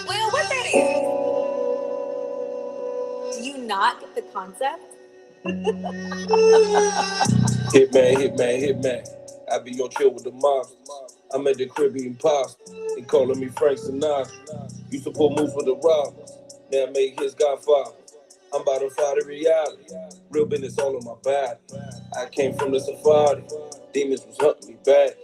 Well, what that is? Do you not get the concept? Hitman. I be on chill with the mobs. I'm at the crib eating pasta. They calling me Frank Sinatra. Used to pull moves with the robbers. Now I make his Godfather. I'm about to fight the reality. Real business all on my body. I came from the safari. Demons was hunting me back.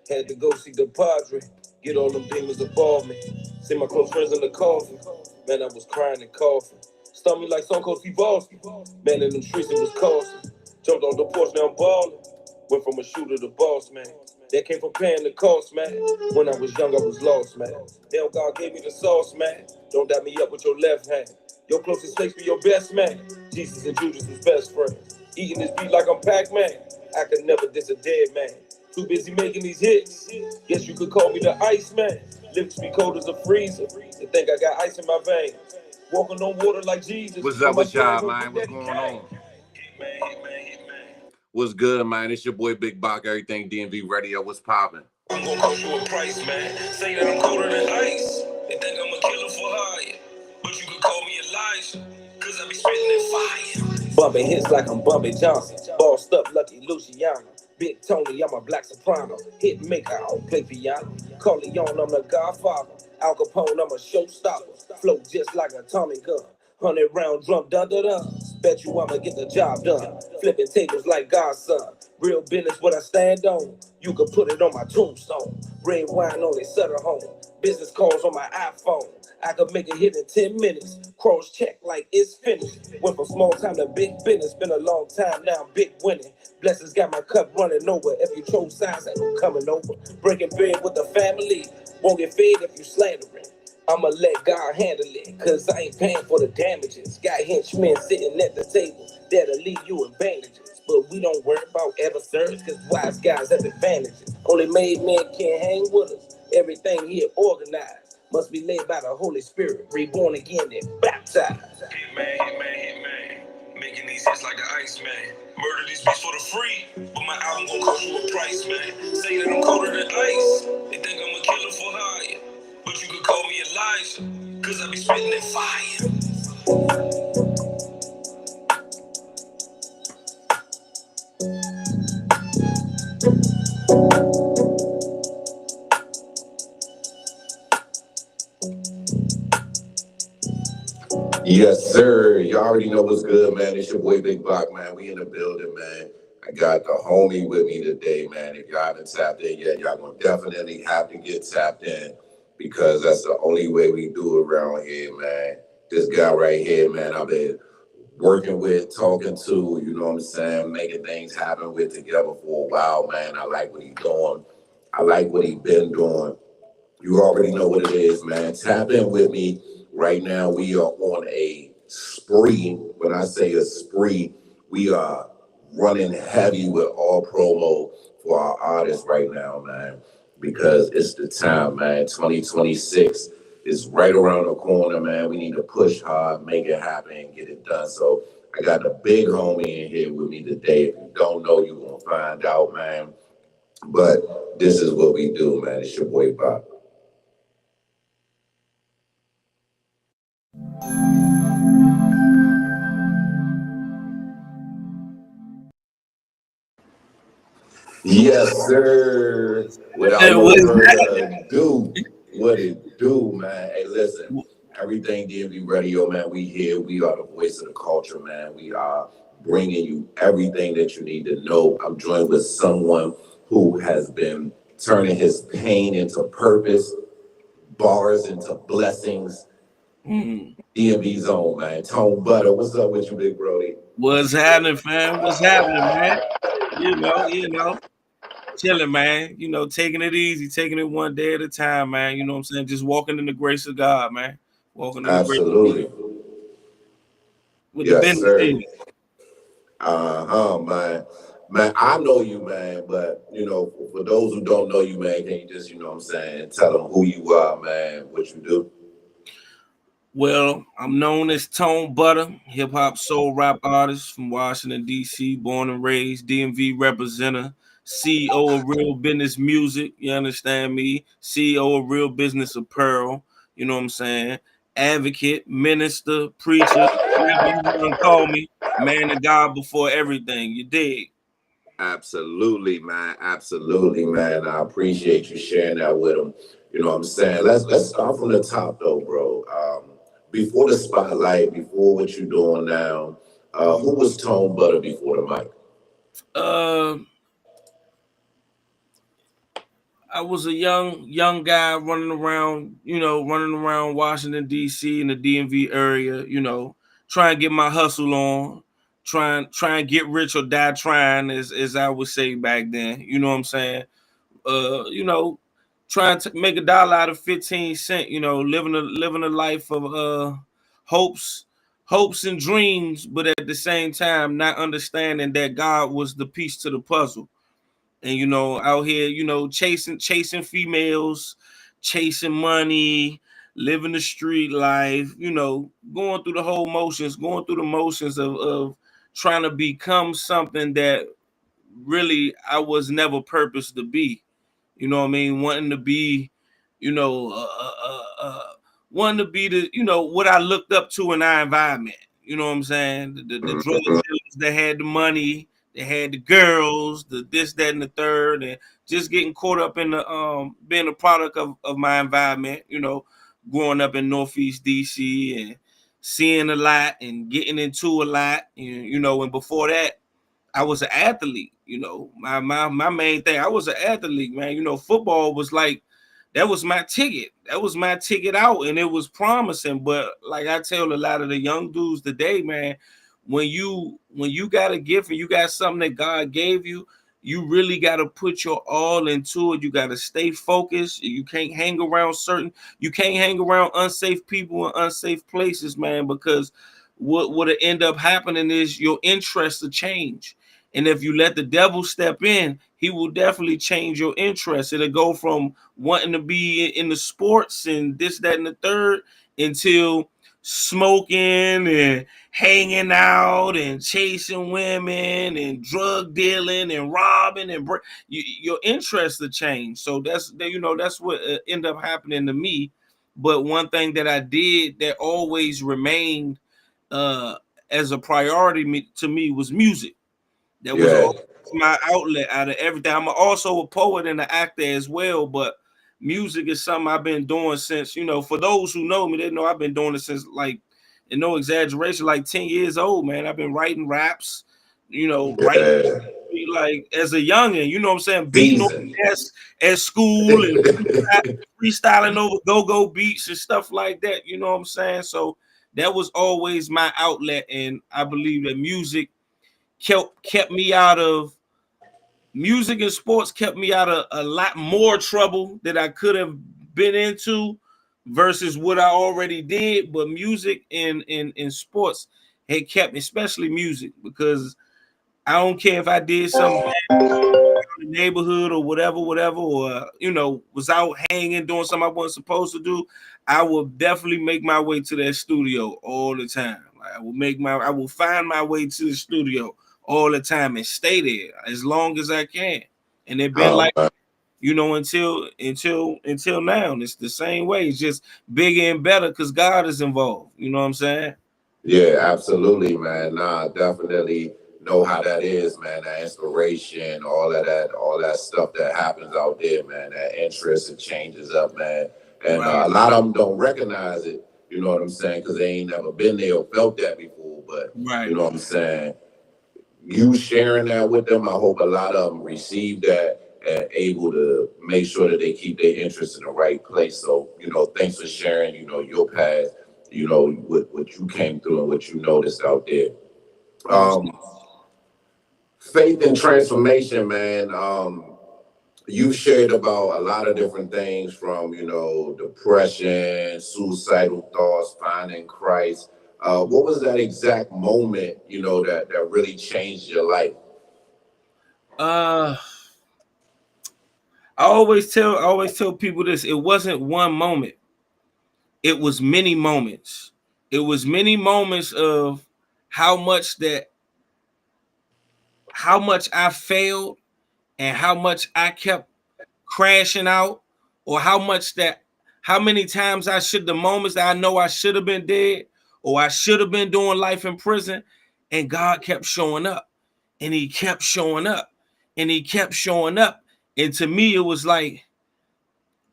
Had to go see the Padre. Get all them demons above me. See my close friends in the coffin. Man, I was crying and coughing. Stung me like Stone Cold Steve Austin. Man, in them streets it was costing. Jumped on the porch, now I'm ballin'. Went from a shooter to boss, man. That came from paying the cost, man. When I was young, I was lost, man. Damn, God gave me the sauce, man. Don't dab me up with your left hand. Your closest fakes be your best man. Jesus and Judas was best friends. Eating this beat like I'm Pac-Man. I could never diss a dead man. Too busy making these hits. Guess you could call me the Iceman. Lips be cold as a freezer. They think I got ice in my veins. Walking on water like Jesus. What's up with y'all, man? What's going on? What's good, man? It's your boy Big Bàk, Everything DMV Radio. What's poppin'? I'm gonna cost you a price, man. Say that I'm colder than ice. They think I'm a killer for hire. But you could call me Elijah, cause I be spitting that fire. Bumping hits like I'm Bumpy Johnson. Bossed up Lucky Luciano. Big Tony, I'm a black soprano. Hit maker, I don't play piano. Corleone, I'm the Godfather. Al Capone, I'm a showstopper. Flow just like a Tommy gun. 100-round drum, dun-dun-dun. Bet you I'ma get the job done. Flipping tables like Godson. Real business, what I stand on. You can put it on my tombstone. Red wine only Sutter home. Business calls on my iPhone. I could make a hit in 10 minutes. Cross check like it's finished. Went from small time to big business. Been a long time now, I'm big winning. Blessings got my cup running over. If you chose signs, ain't no coming over. Breaking bread with the family. Won't get fed if you slandering. I'ma let God handle it, cause I ain't paying for the damages. Got henchmen sitting at the table that'll leave you in bandages. But we don't worry about adversaries, cause wise guys have advantages. Only made men can't hang with us. Everything here organized. Must be led by the Holy Spirit. Reborn again and baptized. Hitman. Making these hits like the Iceman. Murder these beats for the free. But my album gon' cost you a price, man. Say that I'm colder than ice. They think I'm a killer for hire. But you could call me Elijah, cause I be spitting that fire. Yes, sir. You already know what's good, man. It's your boy Big Bàk, man. We in the building, man. I got the homie with me today, man. If y'all haven't tapped in yet, y'all gonna definitely have to get tapped in because that's the only way we do it around here, man. This guy right here, man, I've been working with, talking to, you know what I'm saying, making things happen with together for a while, man. I like what he's doing. I like what he's been doing. You already know what it is, man. Tap in with me. Right now, we are on a spree. When I say a spree, we are running heavy with all promo for our artists right now, man, because it's the time, man. 2026 is right around the corner, man. We need to push hard, make it happen, and get it done. So I got the big homie in here with me today. If you don't know, you're going to find out, man. But this is what we do, man. It's your boy Bàk. Yes, sir. Without no further ado, what it do, man? Hey, listen, Everything DMV Radio, man. We here. We are the voice of the culture, man. We are bringing you everything that you need to know. I'm joined with someone who has been turning his pain into purpose, bars into blessings. DMV Zone, man. Tone BuTta, what's up with you, big brody? What's happening, fam? What's happening, man? You know, chilling, man. You know, taking it easy, taking it one day at a time, man. You know what I'm saying? Just walking in the grace of God, man. Walking in Absolutely. the grace of God. With Yes, the business sir. in it. Man. Man, I know you, man, but, you know, for those who don't know you, man, can you just, you know what I'm saying, tell them who you are, man, what you do? Well, I'm known as Tone BuTta, hip-hop soul rap artist from Washington, D.C, born and raised, DMV representative, CEO of Real Business Music, you understand me? CEO of Real Business Apparel, you know what I'm saying? Advocate, minister, preacher, whatever you want to call me, man of God before everything. You dig? Absolutely, man. Absolutely, man. I appreciate you sharing that with them. You know what I'm saying? Let's start from the top though, bro. Before the spotlight, before what you're doing now, who was Tone BuTta before the mic? Uh, I was a young guy running around, running around Washington D.C. in the DMV area, trying to get my hustle on, trying get rich or die trying, as I would say back then. You know what I'm saying? Uh, you know, Trying to make $1 out of 15 cents. Living a life of hopes, hopes and dreams, but at the same time not understanding that God was the piece to the puzzle. And out here, chasing females, chasing money, living the street life, going through the whole motions, going through the motions of trying to become something that really I was never purposed to be. You know what I mean? Wanting to be, you know, uh, uh, uh, wanting to be what I looked up to in our environment. You know what I'm saying? The drug dealers that had the money, they had the girls, the this, that, and the third, and just getting caught up in the being a product of my environment. Growing up in Northeast DC and seeing a lot and getting into a lot, and before that, I was an athlete. My main thing. I was an athlete, man. Football was like that was my ticket. That was my ticket out, and it was promising. But like I tell a lot of the young dudes today, man, when you got a gift and you got something that God gave you, you really got to put your all into it. You got to stay focused. You can't hang around You can't hang around unsafe people in unsafe places, man, because what'll end up happening is your interests will change. And if you let the devil step in, he will definitely change your interest. It'll go from wanting to be in the sports and this, that, and the third until smoking and hanging out and chasing women and drug dealing and robbing and your interests will change. So that's what ended up happening to me. But one thing that I did that always remained uh, as a priority to me was music. That was Yeah. all my outlet out of everything. I'm also a poet and an actor as well, but music is something I've been doing since, for those who know me, they know I've been doing it since, like, and no exaggeration, like 10 years old, man. I've been writing raps, writing Yeah. like as a youngin', you know what I'm saying, beating on Season. the desk at school and freestyling over go-go beats and stuff like that, you know what I'm saying? So that was always my outlet, and I believe that kept me out of music and sports kept me out of a lot more trouble that I could have been into versus what I already did. But music and sports had kept me, especially music, because I don't care if I did something bad in the neighborhood or whatever, or was out hanging doing something I wasn't supposed to do. I will definitely make my way to that studio all the time. I will find my way to the studio all the time and stay there as long as I can. And it been Oh, like, until now. It's the same way. It's just bigger and better because God is involved. You know what I'm saying? yeah, absolutely, man. Nah, definitely know how that is, man. That inspiration, all that stuff that happens out there, man. That interest, it changes up, man. And Right, a lot of them don't recognize it. You know what I'm saying? Because they ain't never been there or felt that before. But you right. know what I'm saying? You sharing that with them, I hope a lot of them receive that and able to make sure that they keep their interest in the right place. So, thanks for sharing, your path, what you came through and what you noticed out there. Most Um, Faith and transformation, man. You shared about a lot of different things from, depression, suicidal thoughts, finding Christ. What was that exact moment, that really changed your life? uh I always tell people this. It wasn't one moment. It was many moments. It was many moments of how much I failed and how much I kept crashing out, or how many times the moments that I know I should have been dead, or I should have been doing life in prison, and God kept showing up, and he kept showing up, and he kept showing up. And to me, it was like,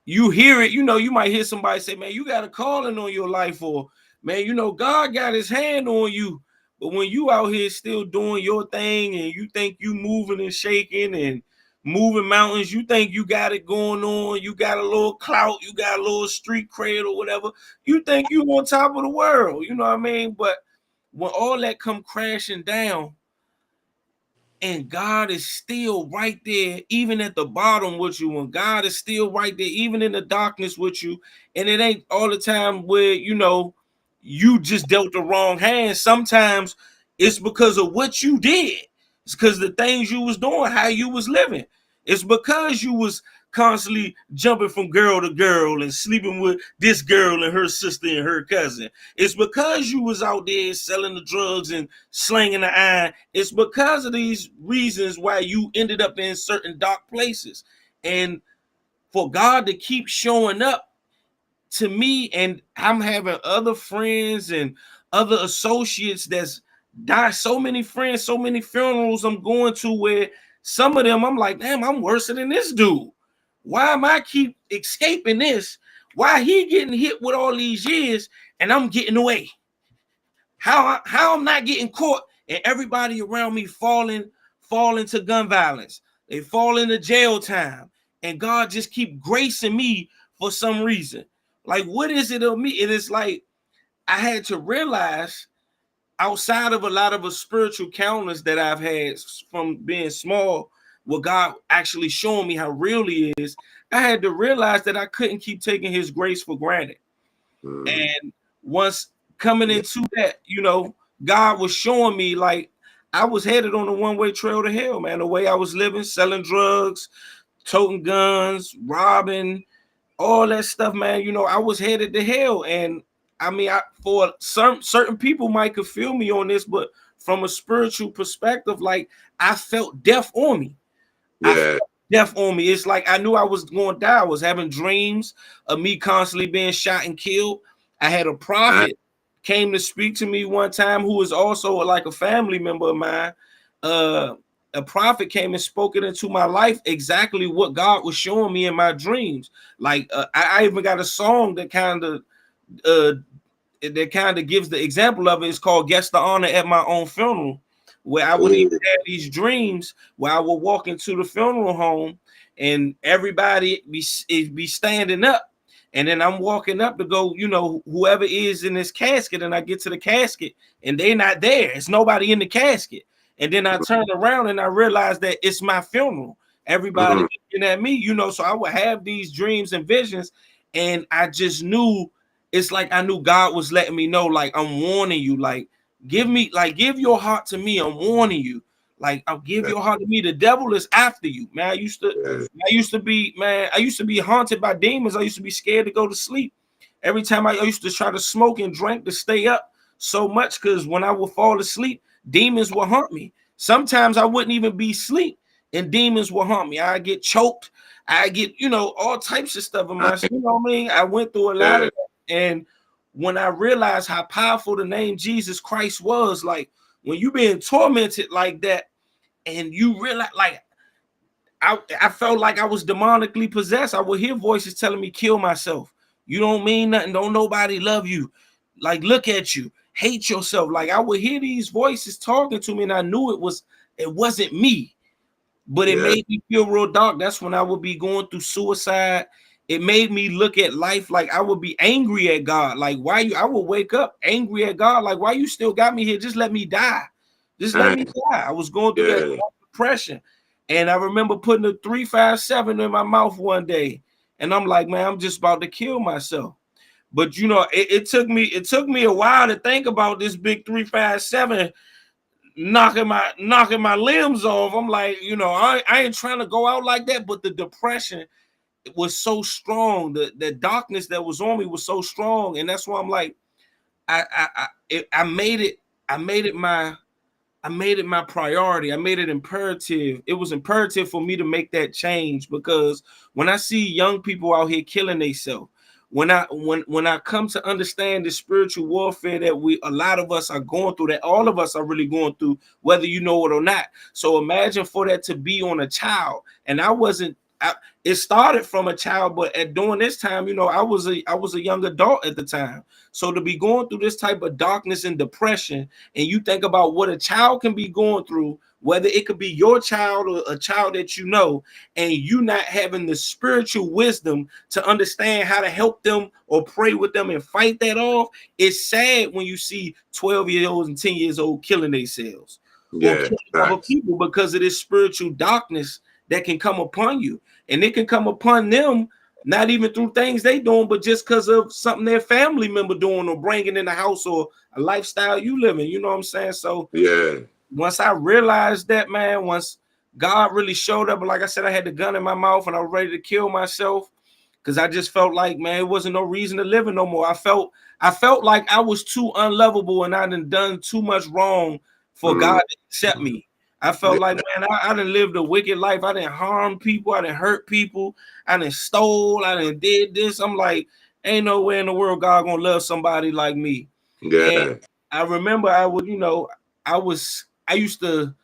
you hear it, you might hear somebody say, man, you got a calling on your life, or man, God got his hand on you. But when you out here still doing your thing, and you think you moving and shaking and moving mountains, you think you got it going on, you got a little clout, you got a little street cred or whatever, you think you on top of the world, you know what I mean? But when all that come crashing down, and God is still right there, even at the bottom with you, and God is still right there, even in the darkness with you. And it ain't all the time where, you just dealt the wrong hand. Sometimes it's because of what you did. It's because the things you was doing, how you was living. It's because you was constantly jumping from girl to girl and sleeping with this girl and her sister and her cousin. It's because you was out there selling the drugs and slanging the iron. It's because of these reasons why you ended up in certain dark places. And for God to keep showing up to me, and I'm having other friends and other associates that's died, so many friends, so many funerals I'm going to, where some of them I'm like, damn, I'm worse than this dude. Why am I keep escaping this? Why he getting hit with all these years and I'm getting away? How I'm not getting caught, and everybody around me fall into gun violence. They fall into jail time, and God just keep gracing me for some reason. Like, what is it of me? It is like I had to realize, outside of a lot of spiritual encounters that I've had from being small, what God actually showing me how real he is, I had to realize that I couldn't keep taking his grace for granted. And once coming into that, God was showing me, like, I was headed on a one-way trail to hell, man. The way I was living, selling drugs, toting guns, robbing, all that stuff, man. I was headed to hell. And I mean, for some certain people might could feel me on this, but from a spiritual perspective, like, I felt death on me. I felt death on me. It's like I knew I was going to die. I was having dreams of me constantly being shot and killed. I had a prophet came to speak to me one time, who was also like a family member of mine. A prophet came and spoke it into my life, exactly what God was showing me in my dreams. Like, I even got a song that kind of gives the example of it. It's called "Guest the Honor at My Own Funeral," where I would even have these dreams where I would walk into the funeral home and everybody be standing up. And then I'm walking up to go, whoever is in this casket, and I get to the casket and they not there. It's nobody in the casket. And then I turn around and I realize that it's my funeral. Everybody looking at me, so I would have these dreams and visions. And I just knew, it's like I knew God was letting me know, like, I'm warning you, like, give your heart to me. I'm warning you. Like, I'll give your heart to me. The devil is after you, man. I used to be haunted by demons. I used to be scared to go to sleep. Every time I used to try to smoke and drink to stay up so much, because when I would fall asleep, demons would haunt me. Sometimes I wouldn't even be asleep and demons would haunt me. I get choked. I get, all types of stuff in my, what I mean? I went through a lot of that. And when I realized how powerful the name Jesus Christ was, like, when you being tormented like that, and you realize, like, I felt like I was demonically possessed. I would hear voices telling me, kill myself. You don't mean nothing. Don't nobody love you. Like, look at you. Hate yourself. Like, I would hear these voices talking to me, and I knew it wasn't me. But it made me feel real dark. That's when I would be going through suicide. It made me look at life like I would be angry at God. Like, I would wake up angry at God. Like, why you still got me here? Just let me die. Just let me die. I was going through that depression. And I remember putting a 357 in my mouth one day. And I'm like, man, I'm just about to kill myself. But it took me a while to think about this big 357 knocking my limbs off. I'm like, I ain't trying to go out like that. But the depression, it was so strong. The darkness that was on me was so strong. And that's why I'm like, I made it I made it my priority. I made it imperative. It was imperative for me to make that change, because when I see young people out here killing themselves, when I come to understand the spiritual warfare that a lot of us are going through, that all of us are really going through, whether you know it or not. So imagine for that to be on a child. And it started from a child, but during this time, I was a young adult at the time. So to be going through this type of darkness and depression, and you think about what a child can be going through, whether it could be your child or a child that you know, and you not having the spiritual wisdom to understand how to help them or pray with them and fight that off, it's sad when you see 12-year-olds and 10 years old killing themselves or killing other people because of this spiritual darkness that can come upon you. And it can come upon them not even through things they doing, but just because of something their family member doing or bringing in the house or a lifestyle you living. You know what I'm saying? So once I realized that, man, once God really showed up, like I said, I had the gun in my mouth and I was ready to kill myself, because I just felt like, man, it wasn't no reason to live no more. I felt like I was too unlovable and I done too much wrong for God to accept me. I felt like, man, I done lived a wicked life. I didn't harm people. I didn't hurt people. I didn't stole. I didn't did this. I'm like, ain't no way in the world God gonna love somebody like me. And I remember I used to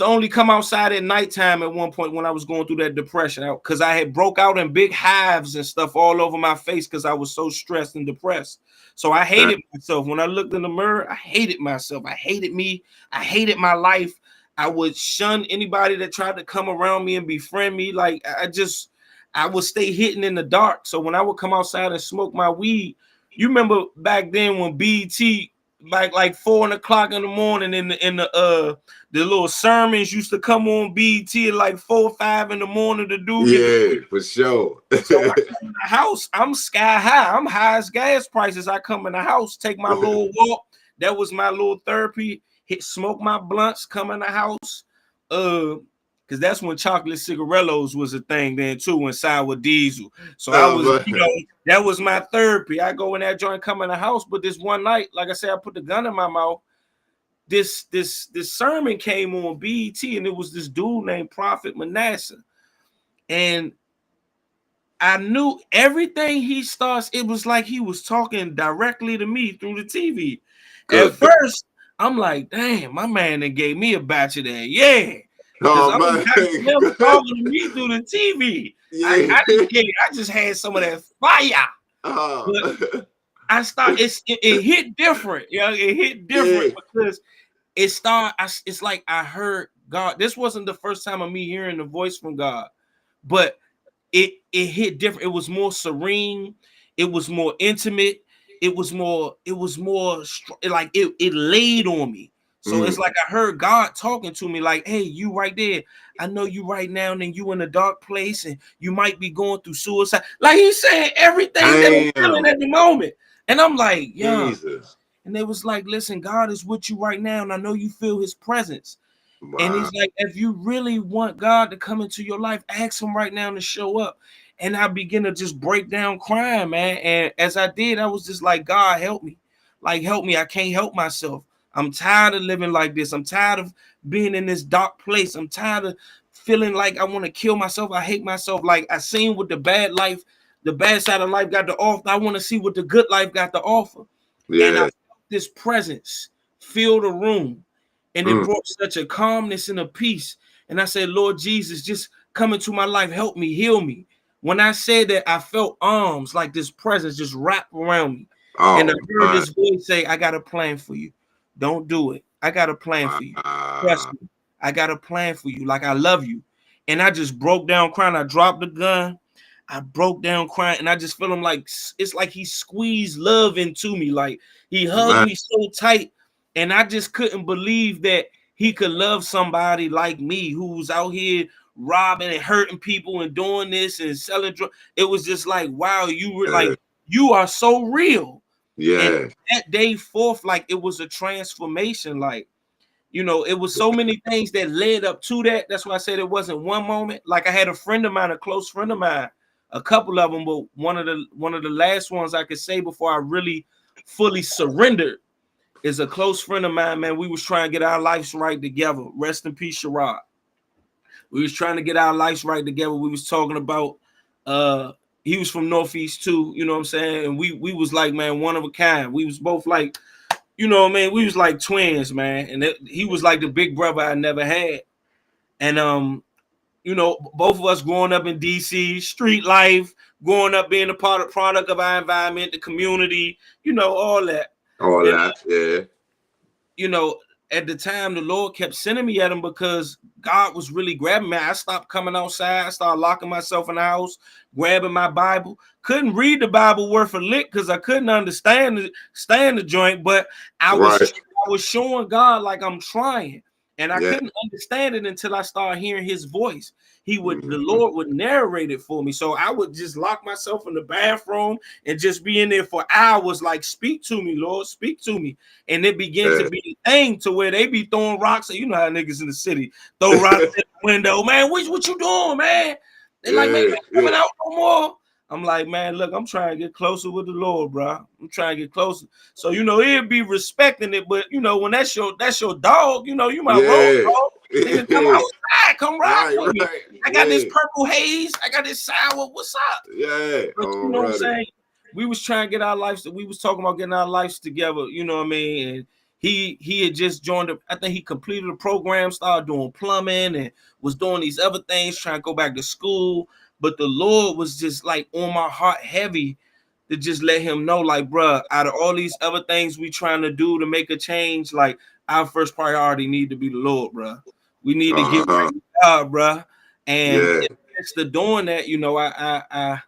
only come outside at nighttime at one point when I was going through that depression, because I had broke out in big hives and stuff all over my face because I was so stressed and depressed. So I hated myself. When I looked in the mirror, I hated myself. I hated me. I hated my life. I would shun anybody that tried to come around me and befriend me. Like I would stay hidden in the dark. So when I would come outside and smoke my weed, you remember back then when BET, like 4 o'clock in the morning, in the little sermons used to come on BET at like 4 or 5 in the morning to do. For sure. So I come in the house, I'm sky high. I'm high as gas prices. I come in the house, take my little walk. That was my little therapy. Smoke my blunts, come in the house. Because that's when chocolate cigarillos was a thing then too, inside with diesel. So I was, that was my therapy. I go in that joint, come in the house. But this one night, like I said, I put the gun in my mouth. This sermon came on BET, and it was this dude named Prophet Manasseh. And I knew everything he starts, it was like he was talking directly to me through the TV. At first, I'm like, damn, my man that gave me a batch of that. Yeah. Because I'm talking to me through the TV. I just had some of that fire. But it hit different. It hit different because it's like I heard God. This wasn't the first time of me hearing the voice from God, but it hit different. It was more serene. It was more intimate. It was more like it laid on me. So it's like I heard God talking to me like, hey, you right there. I know you right now, and you in a dark place, and you might be going through suicide. Like he's saying everything that I'm feeling at the moment. And I'm like, yeah. Jesus. And they was like, listen, God is with you right now, and I know you feel his presence. Wow. And he's like, if you really want God to come into your life, ask him right now to show up. And I begin to just break down crying, man. And as I did, I was just like, God, help me. Like, help me. I can't help myself. I'm tired of living like this. I'm tired of being in this dark place. I'm tired of feeling like I want to kill myself. I hate myself. Like I seen what the bad side of life got to offer. I want to see what the good life got to offer. Yeah. And I felt this presence fill the room. And it brought such a calmness and a peace. And I said, Lord Jesus, just come into my life. Help me, heal me. When I said that, I felt arms like this presence just wrapped around me. And I heard this voice say, I got a plan for you. Don't do it. I got a plan for you. Trust me. I got a plan for you. Like I love you. And I just broke down crying. I dropped the gun. I broke down crying. And I just feel him like, it's like he squeezed love into me. Like he hugged me so tight. And I just couldn't believe that he could love somebody like me who's out here robbing and hurting people and doing this and selling drugs. It was just like, wow, you were like, you are so real. Yeah. And that day forth, like it was a transformation. Like, it was so many things that led up to that. That's why I said it wasn't one moment. Like I had a friend of mine, a close friend of mine, a couple of them, but one of the last ones I could say before I really fully surrendered. is a close friend of mine, man. We was trying to get our lives right together. Rest in peace, Sherrod. We was trying to get our lives right together. We was talking about he was from Northeast too, you know what I'm saying? And we was like, man, one of a kind. We was both like, you know what I mean? We was like twins, man. And he was like the big brother I never had. And you know, both of us growing up in DC, street life, growing up being a product of our environment, the community, you know, all that. All that, yeah. You know, at the time, the Lord kept sending me at him because God was really grabbing me. I stopped coming outside. I started locking myself in the house, grabbing my Bible. Couldn't read the Bible word for lick because I couldn't understand the joint, but I was showing God like I'm trying. And I couldn't understand it until I started hearing his voice. The Lord would narrate it for me. So I would just lock myself in the bathroom and just be in there for hours, like, speak to me, Lord, speak to me. And it began to be a thing to where they be throwing rocks. You know how niggas in the city throw rocks in the window. Man, what you doing, man? They like, man, you ain't coming out no more. I'm like, man, look, I'm trying to get closer with the Lord, bro. I'm trying to get closer. So, you know, he'll be respecting it, but you know, when that's your dog, you know, you might roll, dog. Nigga, come outside, come ride with me. I got this purple haze, I got this sour. What's up? Yeah. But you know what I'm saying? We was trying to get our lives, we was talking about getting our lives together, you know what I mean? And he had just joined I think he completed a program, started doing plumbing and was doing these other things, trying to go back to school. But the Lord was just like on my heart heavy to just let him know, like, bruh, out of all these other things we trying to do to make a change, like, our first priority need to be the Lord, bruh. We need to get right with God, bruh. And instead of doing that, you know, I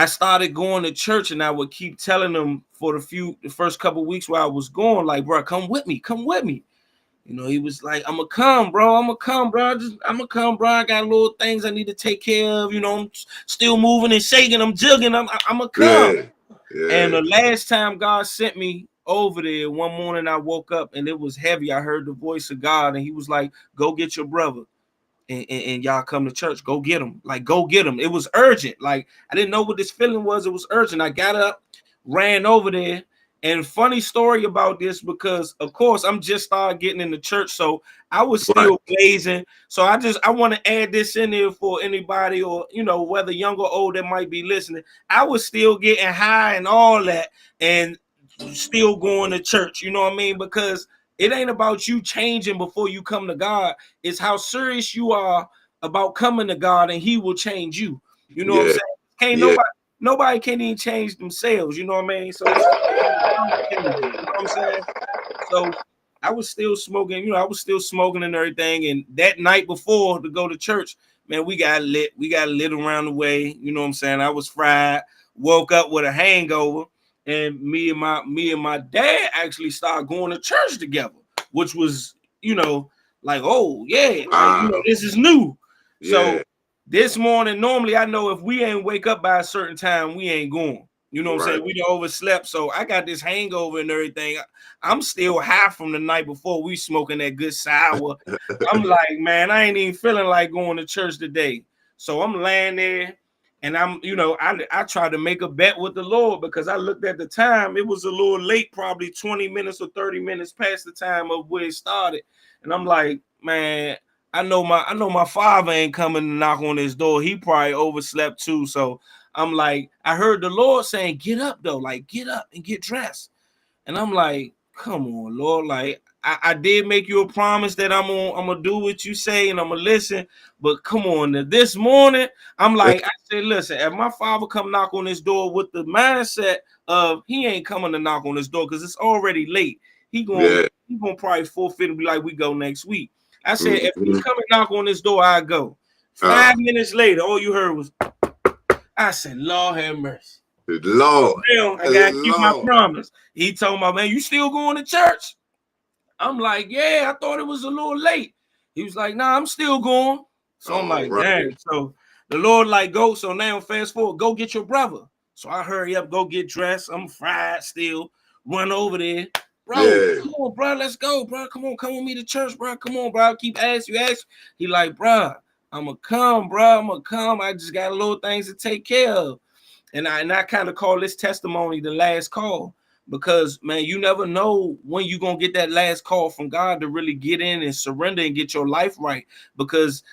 started going to church, and I would keep telling them for the first couple of weeks while I was going, like, bruh, come with me, come with me. You know, he was like, I'm gonna come, bro. I'm gonna come, bro. I'm gonna come, bro. I got little things I need to take care of. You know, I'm still moving and shaking. I'm jugging. I'm gonna come. And the last time God sent me over there, one morning I woke up and it was heavy. I heard the voice of God, and he was like, go get your brother. And y'all come to church. Go get him. Like, go get him. It was urgent. Like, I didn't know what this feeling was. It was urgent. I got up, ran over there. And funny story about this, because of course I'm just started getting in the church, so I was still blazing. So I want to add this in there for anybody, or you know, whether young or old that might be listening. I was still getting high and all that, and still going to church. You know what I mean? Because it ain't about you changing before you come to God. It's how serious you are about coming to God, and He will change you. You know what I'm saying? Nobody can even change themselves. You know what I mean? So. You know what I'm saying? So I was still smoking, you know, I was still smoking and everything. And that night before to go to church, man, we got lit around the way. You know what I'm saying? I was fried, woke up with a hangover, and me and my dad actually started going to church together, which was, you know, like, oh yeah, like, you know, this is new. So this morning, normally I know if we ain't wake up by a certain time, we ain't going. You know what I'm saying? We done overslept. So I got this hangover and everything. I'm still high from the night before. We smoking that good sour. I'm like, man, I ain't even feeling like going to church today. So I'm laying there, and I'm, you know, I tried to make a bet with the Lord, because I looked at the time. It was a little late, probably 20 minutes or 30 minutes past the time of where it started. And I'm like, man, I know my father ain't coming to knock on his door. He probably overslept too. So I'm like, I heard the Lord saying, get up though, like get up and get dressed. And I'm like, come on, Lord. Like, I did make you a promise that I'm gonna do what you say and I'm gonna listen. But come on, this morning, I'm like, I said, listen, if my father come knock on this door with the mindset of he ain't coming to knock on this door because it's already late. He gonna probably forfeit and be like, we go next week. I said, if he come and knock on this door, I go. 5 minutes later, all you heard was, I said, Lord have mercy. Lord. Now, I gotta keep my promise. He told me, man, you still going to church? I'm like, yeah, I thought it was a little late. He was like, nah, I'm still going. So I'm like, dang. So the Lord like, go. So now fast forward, go get your brother. So I hurry up, go get dressed. I'm fried still. Run over there. Bro, come on, bro. Let's go, bro. Come with me to church, bro. Come on, bro. Keep asking. He like, bro, I'm gonna come, bro. I'm gonna come. I just got little things to take care of. And I kind of call this testimony the last call, because man, you never know when you're gonna get that last call from God to really get in and surrender and get your life right, because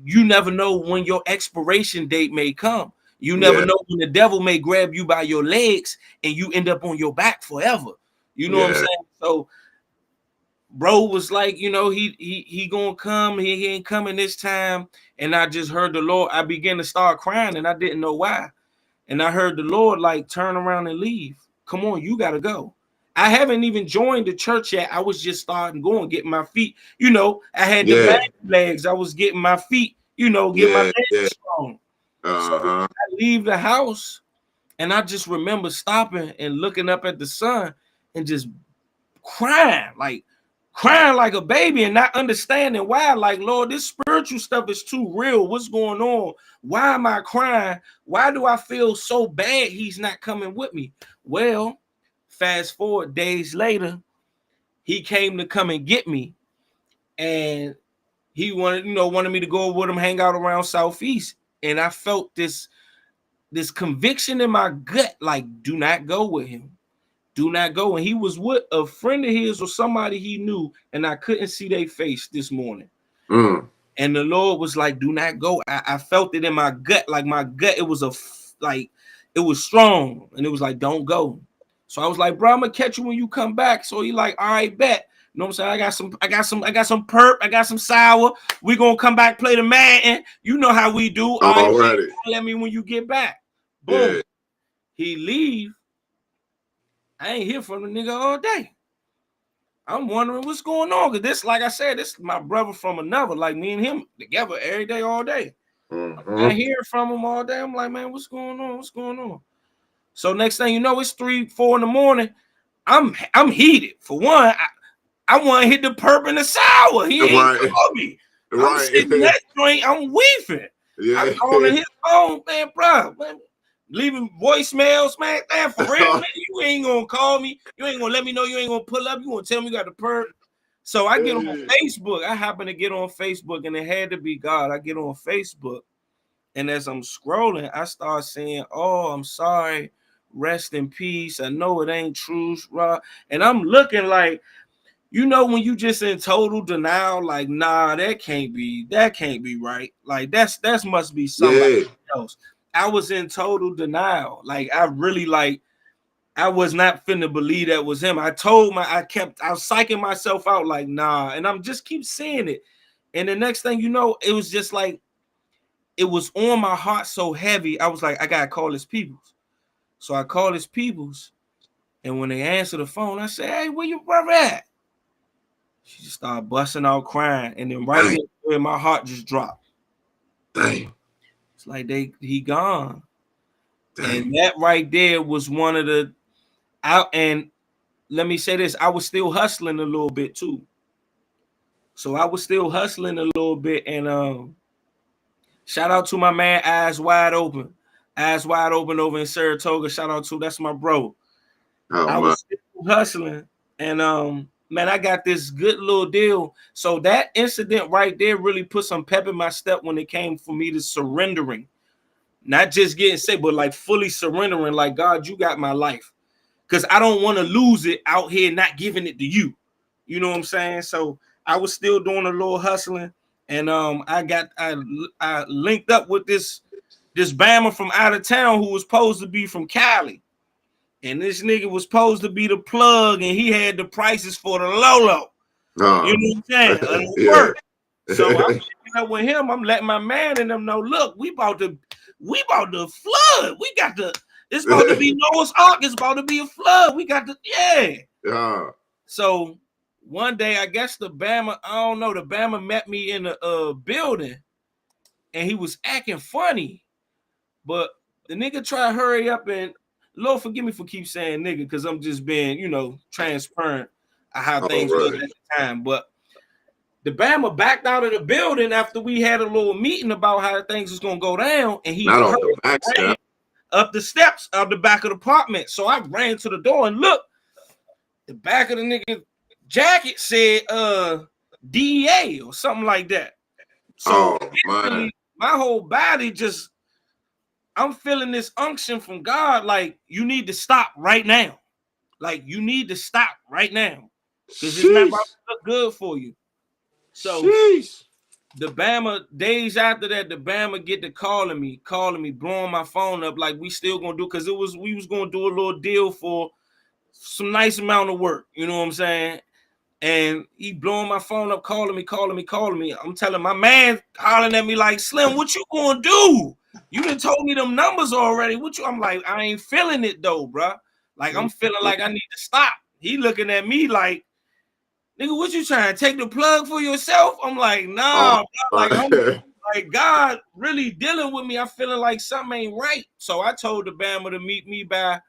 you never know when your expiration date may come. You never know when the devil may grab you by your legs and you end up on your back forever. You know what I'm saying? So bro was like, you know, he gonna come, he ain't coming this time. And I just heard the Lord, I began to start crying and I didn't know why. And I heard the Lord like, turn around and leave. Come on, you gotta go. I haven't even joined the church yet. I was just starting going, getting my feet, you know, I had the back legs. I was getting my feet, you know, get my legs strong. So I leave the house and I just remember stopping and looking up at the sun and just crying like a baby and not understanding why. Like, Lord, this spiritual stuff is too real. What's going on? Why am I crying? Why do I feel so bad he's not coming with me? Well, fast forward days later, he came to come and get me, and he wanted me to go with him, hang out around Southeast. And I felt this conviction in my gut, like, do not go with him. Do not go. And he was with a friend of his or somebody he knew, and I couldn't see their face this morning. And the Lord was like, do not go. I felt it in my gut, like my gut, it was it was strong, and it was like, don't go. So I was like, bro, I'm gonna catch you when you come back. So he like, all right, bet. You know what I'm saying? I got some perp, I got some sour. We gonna come back, play the Madden. You know how we do. All right, let me when you get back. Boom. He leave. I ain't hear from the nigga all day. I'm wondering what's going on. Cause this, like I said, this is my brother from another. Like me and him together every day, all day. I hear from him all day. I'm like, man, what's going on? What's going on? So next thing you know, it's 3-4 in the morning. I'm heated. For one, I want to hit the perp in the sour. He ain't call me. I'm sitting that joint. I'm weeping. I'm calling his phone, man, bro. Man, leaving voicemails, man. Damn, for real, man. You ain't gonna call me. You ain't gonna let me know you ain't gonna pull up. You gonna tell me you got the perp. So I get on Facebook. I happen to get on Facebook, and it had to be God. I get on Facebook, and as I'm scrolling, I start saying, "Oh, I'm sorry. Rest in peace. I know it ain't true, Rob." And I'm looking like, you know, when you just in total denial, like, nah, that can't be right. Like that must be somebody else. I was in total denial. Like I was not finna believe that was him. I was psyching myself out like, nah, and I'm just keep seeing it. And the next thing you know, it was just like, it was on my heart so heavy. I was like, I gotta call his peoples. So I called his peoples, and when they answered the phone, I said, hey, where your brother at? She just started busting out crying, and then right there, my heart just dropped. Dang. It's like he gone. Dang. And that right there was one of the out. And let me say this, I was still hustling a little bit too. So I was still hustling a little bit, and shout out to my man Eyes Wide Open over in Saratoga. Shout out to, that's my bro. I was still hustling, and man, I got this good little deal. So that incident right there really put some pep in my step when it came for me to surrendering, not just getting sick, but like fully surrendering. Like, God, you got my life, because I don't want to lose it out here not giving it to you. You know what I'm saying? So I was still doing a little hustling, and I linked up with this Bama from out of town who was supposed to be from Cali. And this nigga was supposed to be the plug, and he had the prices for the Lolo. You know what I'm saying? And it worked. So I'm linking up with him. I'm letting my man and them know, look, we about to flood. We got it's about to be Noah's Ark. It's about to be a flood. We got So one day, I guess the Bama met me in a building, and he was acting funny. But the nigga tried to hurry up, and Lord forgive me for keep saying nigga, because I'm just being, transparent of how things was at the time. But the Bama backed out of the building after we had a little meeting about how things was gonna go down, and he ran up the steps of the back of the apartment. So I ran to the door, and look, the back of the nigga jacket said DEA or something like that. So my whole body just, I'm feeling this unction from God, like, you need to stop right now. Like, you need to stop right now because it's not about to look good for you. So the Bama, days after that, the Bama get to calling me, blowing my phone up like we still gonna do, because we was gonna do a little deal for some nice amount of work, you know what I'm saying? And he blowing my phone up, calling me. I'm telling my man, hollering at me like, Slim, what you gonna do? You done told me them numbers already. I'm like, I ain't feeling it though, bro. Like, I'm feeling like I need to stop. He looking at me like, nigga, what you trying to take the plug for yourself? I'm like, nah, bro. Like, I'm like, God really dealing with me. I'm feeling like something ain't right. So I told the Bama to meet me by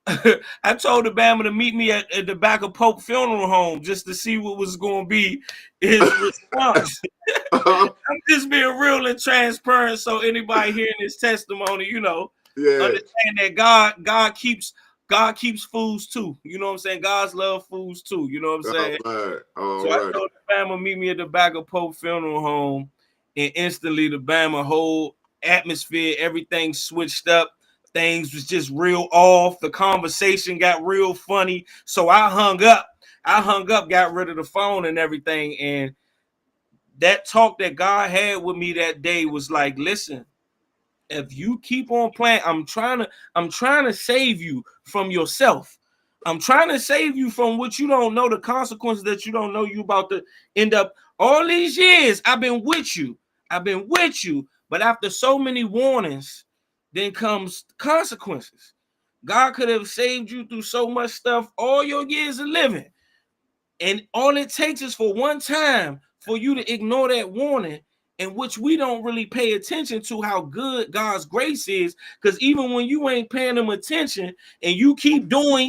I told the Bama to meet me at the back of Pope Funeral Home just to see what was going to be his response. I'm just being real and transparent, so anybody hearing this testimony, you know, understand that God keeps fools too. You know what I'm saying? God's love fools too. You know what I'm saying? All I told the Bama meet me at the back of Pope Funeral Home, and instantly the Bama whole atmosphere, everything switched up. Things was just real off. The conversation got real funny. So I hung up, got rid of the phone and everything. And that talk that God had with me that day was like, listen, if you keep on playing, I'm trying to save you from yourself. I'm trying to save you from what you don't know, the consequences that you don't know you about to end up. All these years, I've been with you. But after so many warnings, then comes consequences. God could have saved you through so much stuff all your years of living. And all it takes is for one time for you to ignore that warning, in which we don't really pay attention to how good God's grace is. Because even when you ain't paying them attention and you keep doing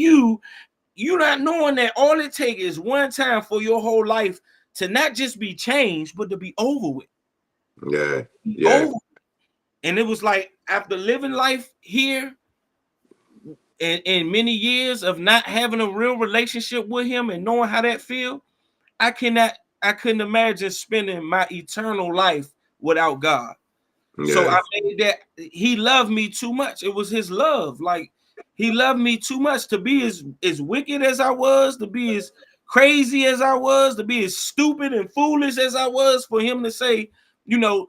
you're not knowing that all it takes is one time for your whole life to not just be changed, but to be over with. Yeah. And it was like, after living life here and many years of not having a real relationship with him and knowing how that feel, I couldn't imagine spending my eternal life without God. Yeah. So I made that he loved me too much. It was his love. Like, he loved me too much to be as wicked as I was, to be as crazy as I was, to be as stupid and foolish as I was, for him to say, you know,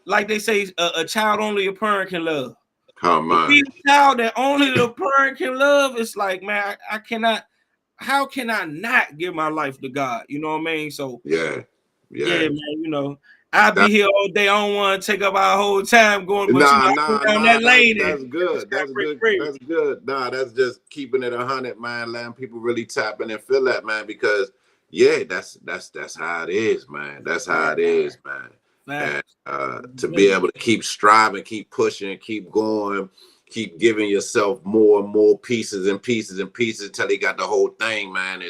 like they say, a child only a parent can love. To be a child that only the parent can love, it's like, man, I cannot. How can I not give my life to God? You know what I mean? So yeah, man. You know, I'll be here all day. I don't want to take up our whole time going, but that lane. That's good. That's good. Nah, that's just keeping it 100, man. Letting people really tap in and feel that, man. Because that's how it is, man. That's how it is, man. And to be able to keep striving, keep pushing, keep going, keep giving yourself more and more pieces until you got the whole thing, man.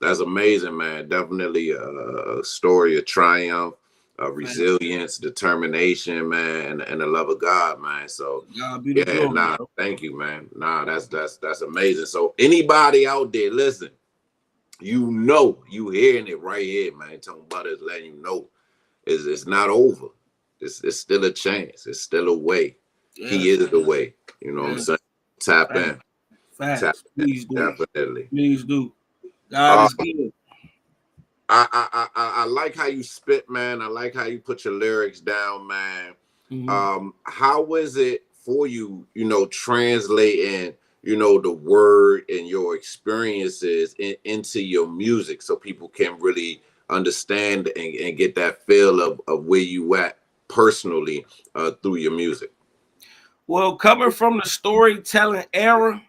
That's amazing, man. Definitely a story of triumph, of resilience, determination, man, and the love of God, man. So thank you, man. That's amazing. So anybody out there, listen, you hearing it right here, man. Tone BuTta is letting you know it's not over. It's still a chance. It's still a way. Yeah. He is the way. You know what I'm saying? Tap in. Facts. Please do. Definitely. Please do. God is good. I like how you spit, man. I like how you put your lyrics down, man. Mm-hmm. How is it for you, translating, the word and your experiences into your music so people can really understand and get that feel of where you at personally through your music? Well, coming from the storytelling era,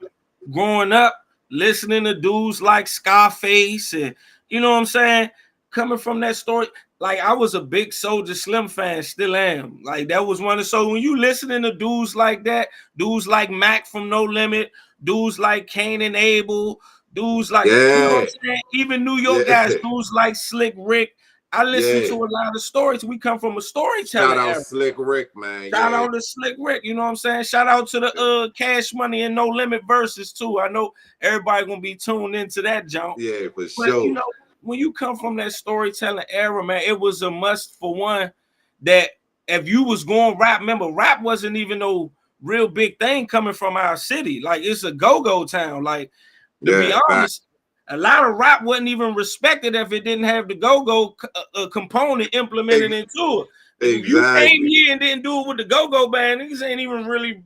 growing up, listening to dudes like Scarface, and you know what I'm saying? Coming from that story, like, I was a big Soulja Slim fan, still am. Like, that was one of, so when you listening to dudes like that, dudes like Mac from No Limit, dudes like Cain and Abel, dudes like, you know what I'm saying? Even New York guys, dudes like Slick Rick. I listen to a lot of stories. We come from a storytelling era. Shout out Slick Rick, man. Shout out to Slick Rick, you know what I'm saying? Shout out to the Cash Money and No Limit verses too. I know everybody gonna be tuned into that jump. Yeah, for sure. You know, when you come from that storytelling era, man, it was a must for one that if you was going rap, remember, rap wasn't even no real big thing coming from our city. Like, it's a go-go town. Like, To be honest, a lot of rap wasn't even respected if it didn't have the go-go component implemented into it. If you came here and didn't do it with the go-go band, niggas ain't even really.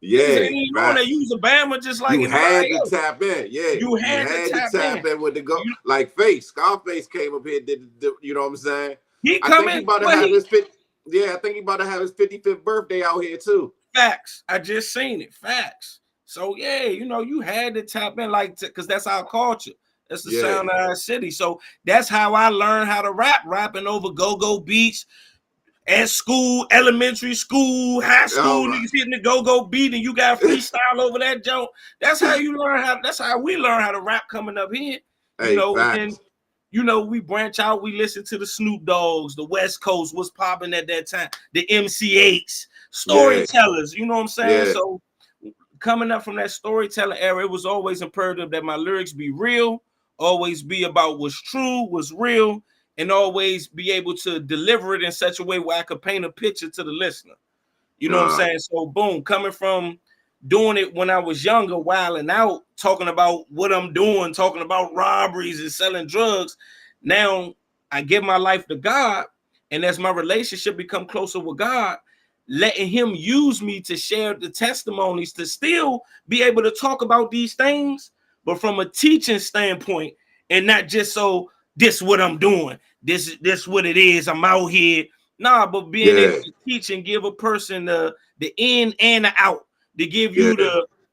Niggas ain't even on that. You was a Bama just like you had to else. tap in. Yeah, you had to tap in with the go. Like Scarface came up here, did you know what I'm saying? I think he about to have his 50. Yeah, I think he about to have his 55th birthday out here too. Facts. I just seen it. Facts. So yeah, you know, you had to tap in because that's our culture. That's the sound of our city. So that's how I learned how to rapping over go-go beats at school, elementary school, high school. Niggas hitting the go-go beat and you got freestyle over that joke. That's how you learn that's how we learn how to rap coming up here. You know, and you know, we branch out, we listen to the Snoop Dogs, the West Coast was popping at that time, the MC8s, storytellers, you know what I'm saying? So coming up from that storytelling era, it was always imperative that my lyrics be real, always be about what's true, what's real, and always be able to deliver it in such a way where I could paint a picture to the listener. You know what I'm saying? So boom, coming from doing it when I was younger, wilding out, talking about what I'm doing, talking about robberies and selling drugs. Now I give my life to God, and as my relationship become closer with God, letting him use me to share the testimonies, to still be able to talk about these things, but from a teaching standpoint, and not just so this what I'm doing, this what it is, I'm out here. Nah, but being able to teach and give a person the in and the out, to give you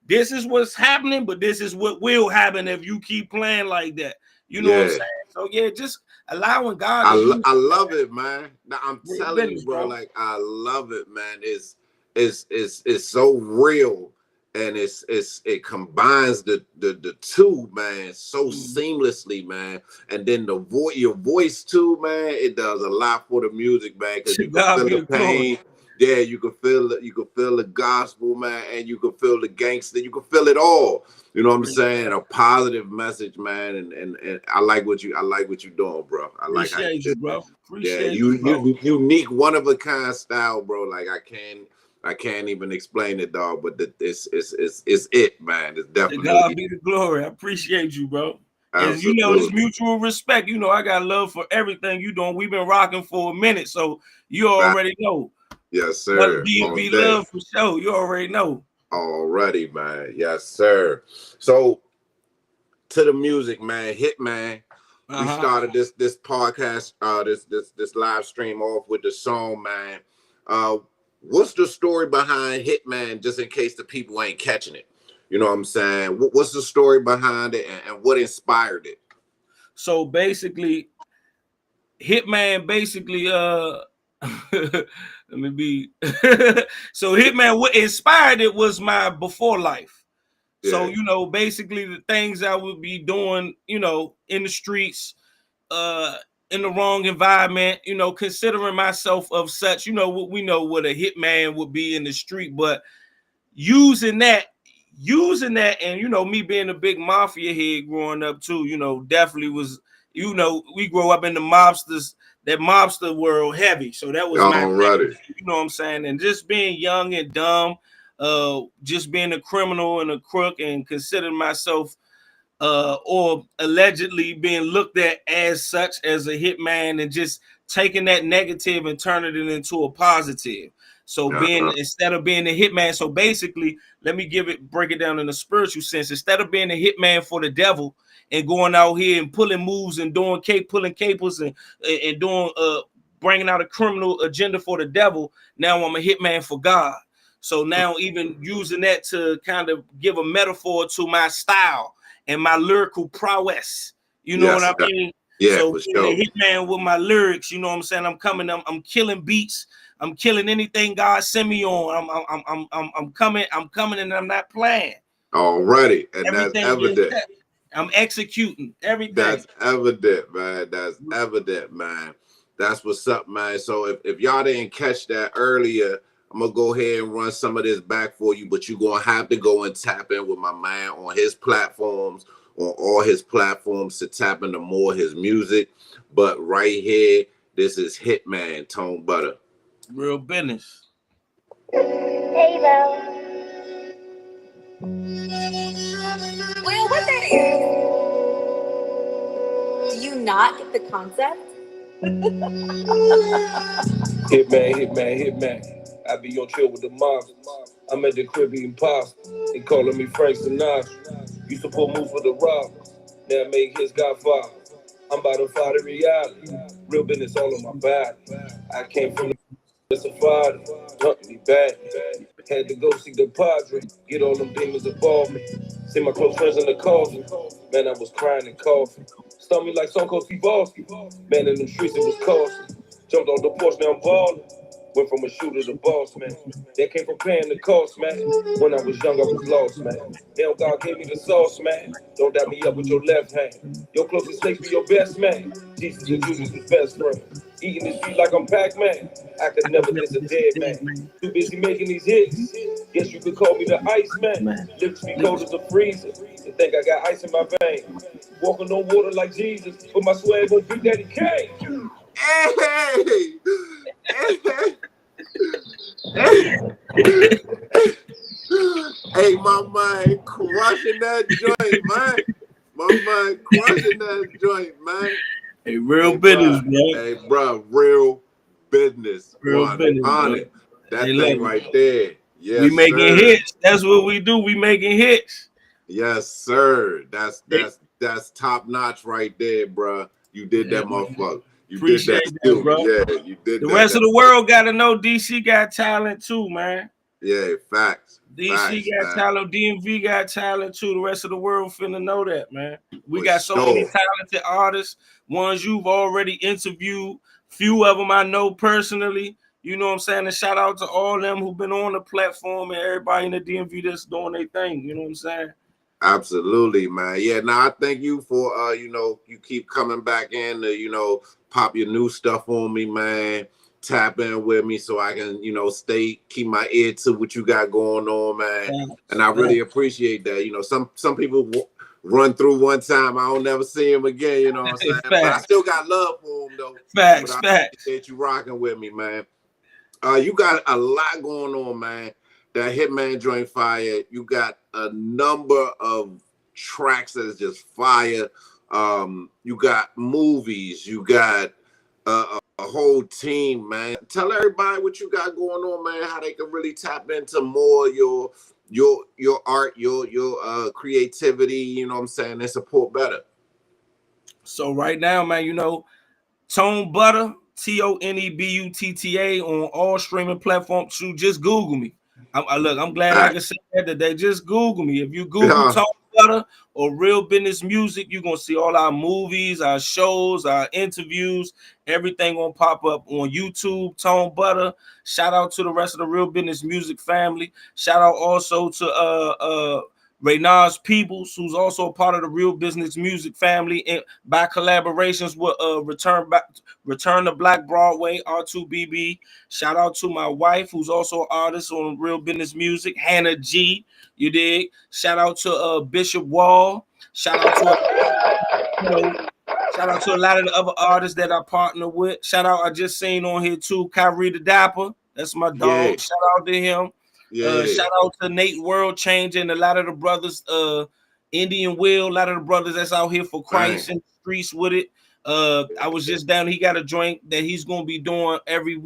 this is what's happening, but this is what will happen if you keep playing like that. You know what I'm saying? So yeah, just allowing God. I love it, man. Now, I'm telling you, bro, like I love it, man. It's so real, and it combines the two, man, so seamlessly, man. And then your voice too, man. It does a lot for the music, man, because you can feel the pain. Yeah, you can feel the gospel, man, and you can feel the gangster. You can feel it all. You know what I'm saying? A positive message, man, and I like what you doing, bro. I like how you bro. Appreciate you, bro. Unique, one of a kind style, bro. Like I can't even explain it, dog. But it's it, man. It's definitely. To God be the glory. I appreciate you, bro. And you know, it's mutual respect. You know, I got love for everything you doing. We've been rocking for a minute, so you already know. Yes, sir. DMV love for sure. You already know. Already, man. Yes, sir. So to the music, man. Hitman. We started this podcast, this live stream off with the song, man. What's the story behind Hitman? Just in case the people ain't catching it. You know what I'm saying? What's the story behind it, and what inspired it? So basically, Hitman let me be so Hitman, what inspired it was my before life. So you know, basically the things I would be doing, you know, in the streets, in the wrong environment, you know, considering myself of such, you know, what we know what a hitman would be in the street, but using that, and you know, me being a big mafia head growing up too, you know, definitely was, you know, we grow up in the mobster world heavy. So that was my thing, you know what I'm saying? And just being young and dumb, just being a criminal and a crook and considering myself or allegedly being looked at as such as a hitman, and just taking that negative and turning it into a positive. So instead of being a hitman, so basically, let me break it down in a spiritual sense. Instead of being a hitman for the devil and going out here and pulling moves and doing pulling capers and doing bringing out a criminal agenda for the devil, now I'm a hitman for God. So now even using that to kind of give a metaphor to my style and my lyrical prowess, you know what I mean? Yeah, so being a hitman with my lyrics, you know what I'm saying? I'm killing beats. I'm killing anything God send me on. I'm coming, and I'm not playing. Already, and everything that's evident. I'm executing everything. That's evident, man. That's evident, man. That's what's up, man. So if y'all didn't catch that earlier, I'm gonna go ahead and run some of this back for you, but you're gonna have to go and tap in with my man on his platforms, on all his platforms, to tap into more of his music. But right here, this is Hitman, Tone BuTta. Real business. Hey, bro. Well, what that is? Do you not get the concept? Hitman. I be on chill with the mob. I'm at the crib eating pasta. They calling me Frank Sinatra. Used to pull moves with the rock. Now I make his Godfather. I'm about to fight the reality. Real business all on my body. I came from the safari. Hunt me back. Had to go see the Padre. Get all them demons above me. See my close friends in the coffin. Man, I was crying and coughing. Stung me like Stone Cold Steve Austin. Man, in them streets it was costly. Jumped off the porch, now I'm ballin'. Went from a shooter to boss, man. That came from paying the cost, man. When I was young, I was lost, man. Now God gave me the sauce, man. Don't dab me up with your left hand. Your closest snakes be your best man. Jesus and Judas was best friend. Eating this beat like I'm Pac-Man. I could never diss a dead man. Too busy making these hits. Guess you could call me the Ice Man. Lips be cold as a freezer. To think I got ice in my veins. Walking on water like Jesus. Put my swag on Big Daddy K. Hey! Hey, my mind crushing that joint, man. My mind crushing that joint, man. Hey, real business, bro. Hey, bro, real business. Real business, on bro. it. That thing right there. Yes, we making sir. hits. That's what we do. We making hits. Yes, sir. That's top notch right there, bro. You did that, motherfucker. You Appreciate did that, that, bro. Yeah, you did the that. The rest of the world got to know DC got talent too, man. Yeah, facts. DC got talent. DMV got talent too. The rest of the world finna know that, man. We got so many talented artists. Ones you've already interviewed. Few of them I know personally. You know what I'm saying? And shout out to all them who've been on the platform and everybody in the DMV that's doing their thing. You know what I'm saying? Absolutely, man. Yeah, now I thank you for you keep coming back in to, pop your new stuff on me, man. Tap in with me so I can, keep my ear to what you got going on, man. And I really appreciate that. Some people run through one time, I don't never see him again, you know what I'm saying? But I still got love for him though. Facts. Appreciate you rocking with me, man. You got a lot going on, man. That Hitman joint fire. You got a number of tracks that is just fire. You got movies. You got a whole team, man. Tell everybody what you got going on, man. How they can really tap into more your art, your creativity. You know what I'm saying? And support better. So right now, man, Tone BuTta, ToneButta on all streaming platforms. So just Google me. I'm glad I can say that today. Just Google me. If you Google Tone BuTta or Real Business Music, you're gonna see all our movies, our shows, our interviews, everything gonna pop up on YouTube. Tone BuTta. Shout out to the rest of the Real Business Music family. Shout out also to Reynard's Peoples, who's also a part of the Real Business Music family, and by collaborations with Return to Black Broadway, R2BB. Shout out to my wife, who's also an artist on Real Business Music, Hannah G. You dig? Shout out to Bishop Wall. Shout out to a lot of the other artists that I partner with. Shout out, I just seen on here too, Kyrie the Dapper. That's my dog. Yeah. Shout out to him. Yeah. Shout out to Nate World Changing, a lot of the brothers, Indian Will, a lot of the brothers that's out here for Christ in the streets with it. I was just down. He got a joint that he's gonna be doing every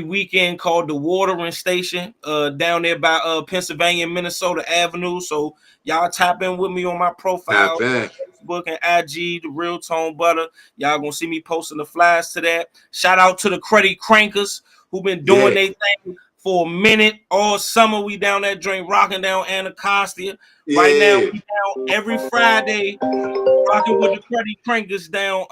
weekend called the Watering Station, down there by Pennsylvania, Minnesota Avenue. So y'all tap in with me on my profile, Facebook and IG, the Real Tone BuTta. Y'all gonna see me posting the flyers to that. Shout out to the Credit Crankers who been doing their thing for a minute. All summer we down that joint rocking down Anacostia. Right now we down every Friday rocking with the Credit Crankers down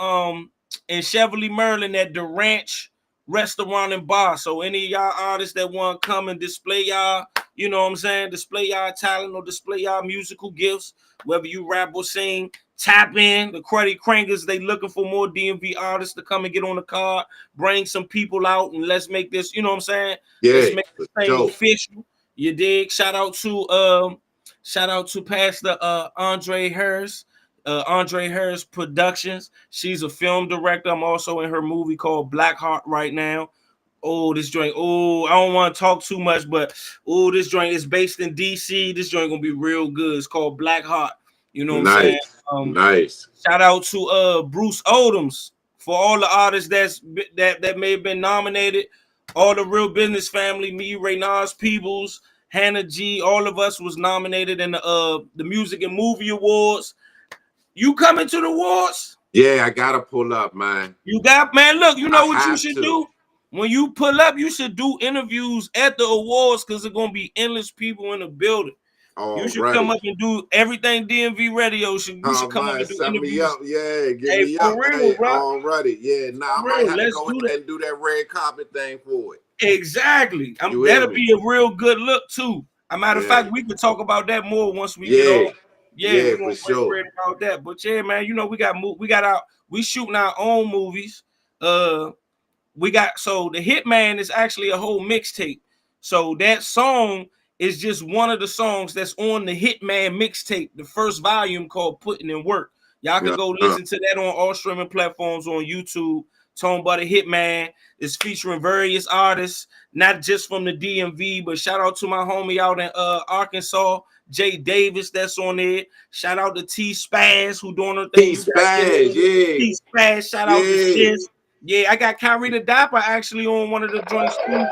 in Cheverly, Maryland at the Ranch Restaurant and Bar. So any of y'all artists that want to come and display y'all, you know what I'm saying, display y'all talent or display y'all musical gifts, whether you rap or sing, tap in. The Credit Crankers, they looking for more DMV artists to come and get on the card, bring some people out, and let's make this, you know what I'm saying? Let's make this thing official. You dig? Shout out to Pastor Andre Harris. Andre Harris Productions. She's a film director. I'm also in her movie called Black Heart right now. Oh, this joint. Oh, I don't want to talk too much, but this joint is based in D.C. This joint gonna be real good. It's called Black Heart. You know what I'm saying? Nice. Shout out to Bruce Odoms for all the artists that may have been nominated. All the Real Business family, me, Ray Nas, Peebles, Hannah G, all of us was nominated in the Music and Movie Awards. You coming to the awards? Yeah, I gotta pull up, man. You got, man. Look, you know what you should to. do. When you pull up, you should do interviews at the awards because there's gonna be endless people in the building. You should come up and do Everything DMV Radio. You should come up and do interviews. Me up. Yeah, get me for up. Real, bro. Already. Yeah, I might have to go and do that red carpet thing for it. Exactly. That'll be a real good look too. A matter of fact, we can talk about that more once we get on. Yeah, we're gonna for sure about that. But yeah, man, you know we shooting our own movies. We got, so the Hitman is actually a whole mixtape. So that song is just one of the songs that's on the Hitman mixtape, the first volume called Putting in Work. Y'all can go listen to that on all streaming platforms on YouTube. Tone BuTta Hitman is featuring various artists, not just from the DMV, but shout out to my homie out in Arkansas, Jay Davis, that's on there. Shout out to T Spaz, who doing her thing. T Spaz, shout out to Sis. Yeah, I got Kyrie the Dapper actually on one of the joints too.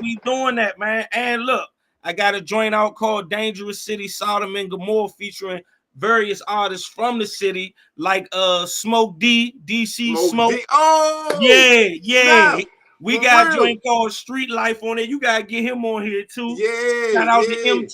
We doing that, man. And look, I got a joint out called Dangerous City, Sodom and Gomorrah, featuring various artists from the city, like Smoke D, DC Smoke. We got a joint called Street Life on there. You gotta get him on here too. Shout out to M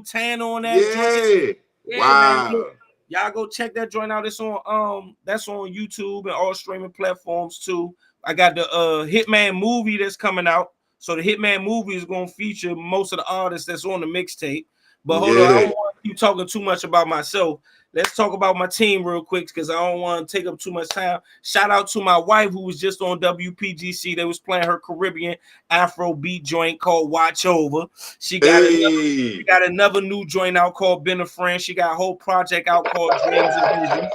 Tanner on that joint. Wow. Man, y'all go check that joint out. It's on that's on YouTube and all streaming platforms too. I got the Hitman movie that's coming out. So the Hitman movie is gonna feature most of the artists that's on the mixtape. But hold on, I don't want to keep talking too much about myself. Let's talk about my team real quick because I don't want to take up too much time. Shout out to my wife who was just on WPGC. They was playing her Caribbean Afro beat joint called Watch Over. She got another new joint out called Been a Friend. She got a whole project out called Dreams and Visions.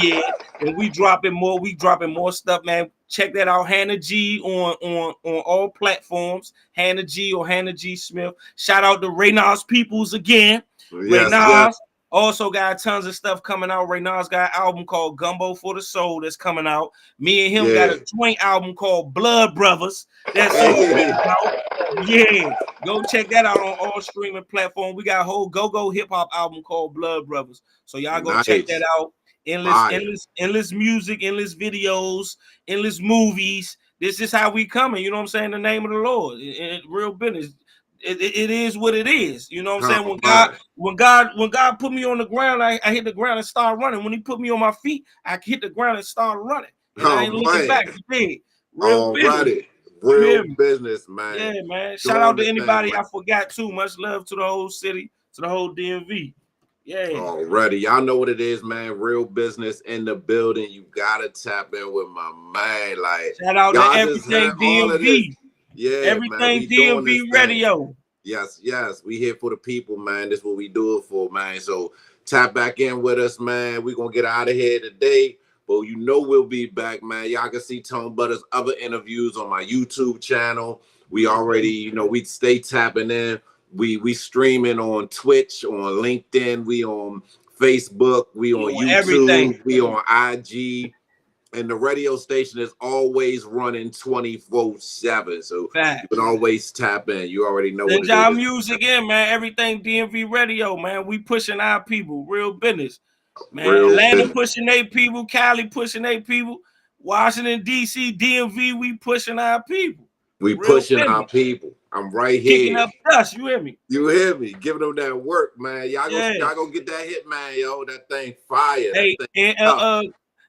Yeah, and we dropping more stuff, man. Check that out. Hannah G on all platforms. Hannah G or Hannah G Smith. Shout out to Ray Nas Peoples again. Ray Nas also got tons of stuff coming out. Ray Nas got an album called Gumbo for the Soul that's coming out. Me and him got a joint album called Blood Brothers that's coming out. Yeah, go check that out on all streaming platforms. We got a whole go-go hip-hop album called Blood Brothers. So y'all go check that out. Endless music, endless videos, endless movies. This is how we coming. You know what I'm saying? The name of the Lord. Real business. It is what it is. You know what I'm saying? When God put me on the ground, I hit the ground and start running. When he put me on my feet, I hit the ground and start running. And I ain't looking back. Real business. Real business, man. Yeah, man. Shout out to anybody I forgot too. Much love to the whole city, to the whole DMV. Yeah. Already. Y'all know what it is, man. Real business in the building. You gotta tap in with my man. Like, shout out to Everything DMV. Yeah, Everything DMV Radio. Yes. We here for the people, man. This is what we do it for, man. So tap back in with us, man. We're gonna get out of here today. But you know we'll be back, man. Y'all can see Tone BuTta's other interviews on my YouTube channel. We already, we stay tapping in. We streaming on Twitch, on LinkedIn, we on Facebook, we on YouTube, everything. We on IG, and the radio station is always running 24/7. So you can always tap in. You already know what it is. Send y'all music in, man. Everything DMV Radio, man. We pushing our people, real business, man. Atlanta pushing their people, Cali pushing their people, Washington D.C, DMV, we pushing our people. We pushing our people. I'm right here. Kicking up dust, you hear me? You hear me? Giving them that work, man. Y'all gonna get that hit, man, yo. That thing fire. Hey, look,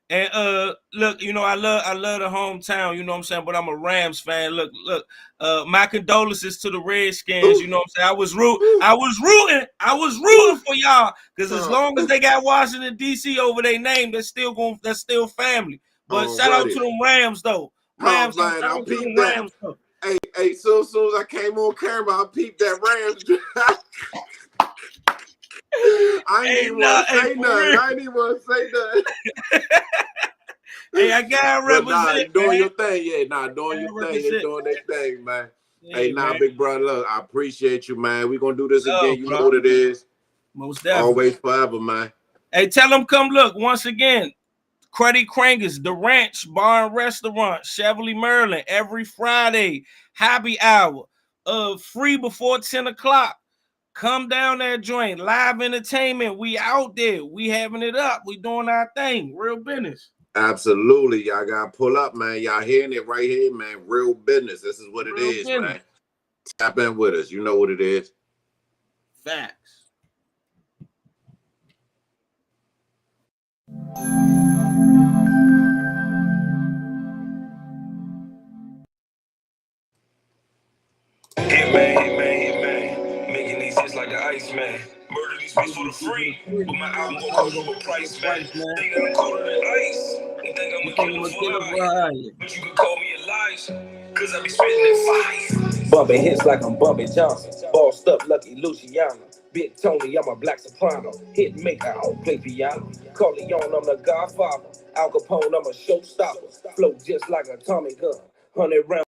I love the hometown, you know what I'm saying? But I'm a Rams fan. Look, my condolences to the Redskins, you know what I'm saying? I was rooting for y'all, because as long as they got Washington D.C. over their name, that's still family. But shout out to them Rams though. Rams, Hey, so as soon as I came on camera, I peeped that Rams. I ain't even want to say nothing. Hey, I gotta But nah, represent, doing man. your thing, yeah. Nah, doing your thing. They doing their thing, man. Hey, nah, man. big brother, look, I appreciate you, man. We gonna do this again. You bro. know what it is. Most definitely. Always forever, man. Hey, tell them come look once again. Cruddy Krangers, The Ranch Bar and Restaurant, Cheverly, Maryland, every Friday, happy hour. Free before 10 o'clock. Come down that joint. Live entertainment. We out there. We having it up. We doing our thing. Real business. Absolutely. Y'all gotta pull up, man. Y'all hearing it right here, man. Real business. This is what it is, man. Tap in with us. You know what it is. Facts. Hitman. Making these hits like the ice, man. Murder these beats for the free. But my album gon' cost you a price, man. Think that I'm colder than ice. And think I'm a killer for hire. But you can call me Elijah, cause I be spitting that fire. Bumping hits like I'm Bobby Johnson. Bossed up Lucky Luciano. Big Tony, I'm a black soprano. Hit maker, I don't play piano. Corleone, I'm the godfather. Al Capone, I'm a showstopper. Flow just like a Tommy gun. 100 rounds.